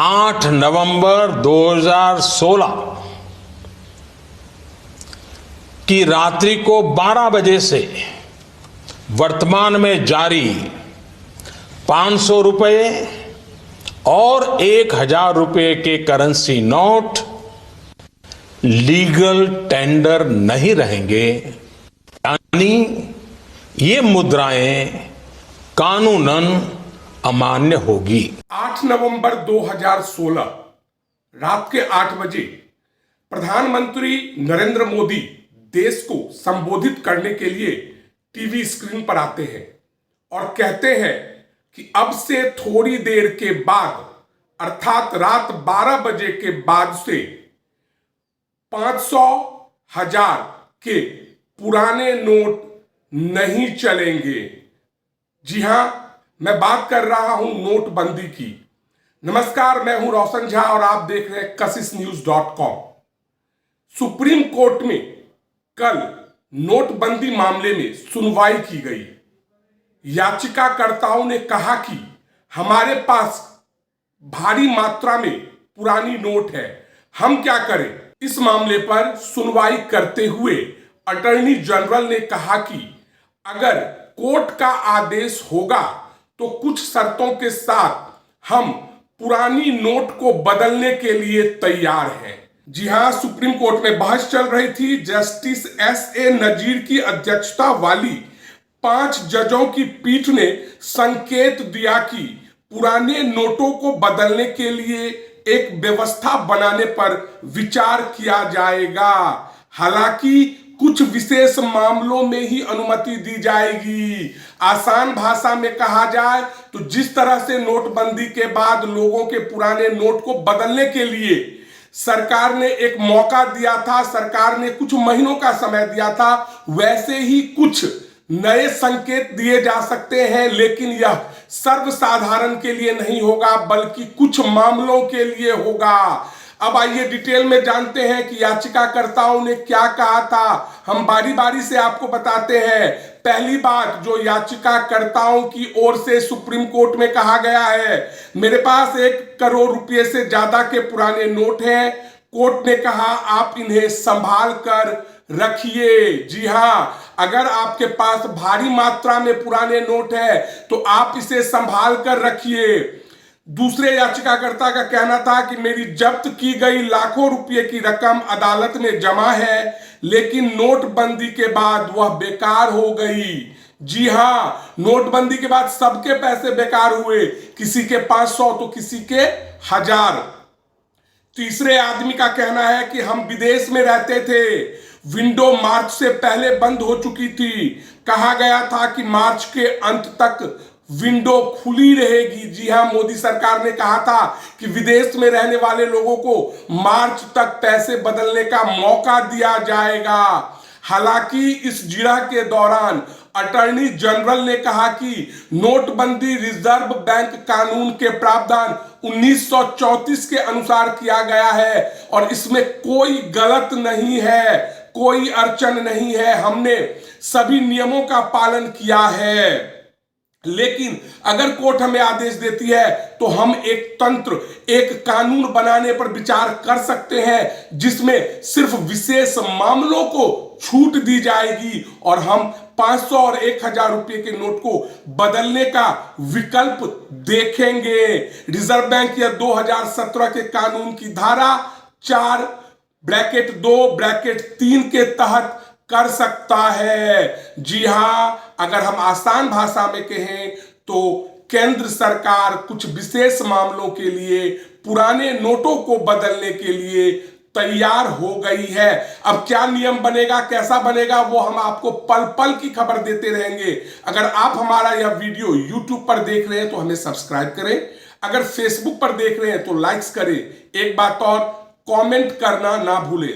8 नवंबर 2016 की रात्रि को 12 बजे से वर्तमान में जारी 500 रुपए और 1000 रुपए के करेंसी नोट लीगल टेंडर नहीं रहेंगे, यानी ये मुद्राएं कानूनन अमान्य होगी। 8 नवंबर 2016 रात के 8 बजे प्रधानमंत्री नरेंद्र मोदी देश को संबोधित करने के लिए टीवी स्क्रीन पर आते हैं और कहते हैं कि अब से थोड़ी देर के बाद अर्थात रात 12 बजे के बाद से 500, 1000 के पुराने नोट नहीं चलेंगे। जी हां, मैं बात कर रहा हूं नोटबंदी की। नमस्कार, मैं हूं रोशन झा और आप देख रहे हैं kasisnews.com। सुप्रीम कोर्ट में कल नोटबंदी मामले में सुनवाई की गई। याचिकाकर्ताओं ने कहा कि हमारे पास भारी मात्रा में पुरानी नोट है, हम क्या करें। इस मामले पर सुनवाई करते हुए अटॉर्नी जनरल ने कहा कि अगर कोर्ट का आदेश होगा तो कुछ शर्तों के साथ हम पुरानी नोट को बदलने के लिए तैयार हैं। जी हां, सुप्रीम कोर्ट में बहस चल रही थी। Justice S.A. नजीर की अध्यक्षता वाली 5 जजों की पीठ ने संकेत दिया कि पुराने नोटों को बदलने के लिए एक व्यवस्था बनाने पर विचार किया जाएगा। हालांकि कुछ विशेष मामलों में ही अनुमति दी जाएगी। आसान भाषा में कहा जाए तो जिस तरह से नोटबंदी के बाद लोगों के पुराने नोट को बदलने के लिए सरकार ने एक मौका दिया था, सरकार ने कुछ महीनों का समय दिया था, वैसे ही कुछ नए संकेत दिए जा सकते हैं, लेकिन यह सर्वसाधारण के लिए नहीं होगा बल्कि कुछ मामलों के लिए होगा। अब आइए डिटेल में जानते हैं कि याचिकाकर्ताओं ने क्या कहा था। हम बारी बारी से आपको बताते हैं। पहली बात जो याचिकाकर्ताओं की ओर से सुप्रीम कोर्ट में कहा गया है, मेरे पास 1 करोड़ रुपए से ज्यादा के पुराने नोट हैं। कोर्ट ने कहा आप इन्हें संभाल कर रखिए। जी हां, अगर आपके पास भारी मात्रा में पुराने नोट है तो आप इसे संभाल कर रखिए। दूसरे याचिकाकर्ता का कहना था कि मेरी जब्त की गई लाखों रुपए की रकम अदालत में जमा है, लेकिन नोटबंदी के बाद वह बेकार हो गई। जी हां, नोटबंदी के बाद सबके पैसे बेकार हुए, किसी के 500 तो किसी के 1000। तीसरे आदमी का कहना है कि हम विदेश में रहते थे, विंडो मार्च से पहले बंद हो चुकी थी, कहा गया था कि मार्च के अंत तक विंडो खुली रहेगी। जी हां, मोदी सरकार ने कहा था कि विदेश में रहने वाले लोगों को मार्च तक पैसे बदलने का मौका दिया जाएगा। हालांकि इस जिरह के दौरान अटॉर्नी जनरल ने कहा कि नोटबंदी रिजर्व बैंक कानून के प्रावधान 1934 के अनुसार किया गया है और इसमें कोई गलत नहीं है, कोई अड़चन नहीं है, हमने सभी नियमों का पालन किया है। लेकिन अगर कोर्ट हमें आदेश देती है तो हम एक तंत्र, एक कानून बनाने पर विचार कर सकते हैं जिसमें सिर्फ विशेष मामलों को छूट दी जाएगी और हम 500 और 1000 रुपए के नोट को बदलने का विकल्प देखेंगे। रिजर्व बैंक या 2017 के कानून की धारा 4(2)(3) के तहत कर सकता है। जी हां, अगर हम आसान भाषा में कहें तो केंद्र सरकार कुछ विशेष मामलों के लिए पुराने नोटों को बदलने के लिए तैयार हो गई है। अब क्या नियम बनेगा, कैसा बनेगा, वो हम आपको पल पल की खबर देते रहेंगे। अगर आप हमारा यह वीडियो YouTube पर देख रहे हैं तो हमें सब्सक्राइब करें, अगर Facebook पर देख रहे हैं तो लाइक्स करें। एक बात और, कमेंट करना ना भूलें।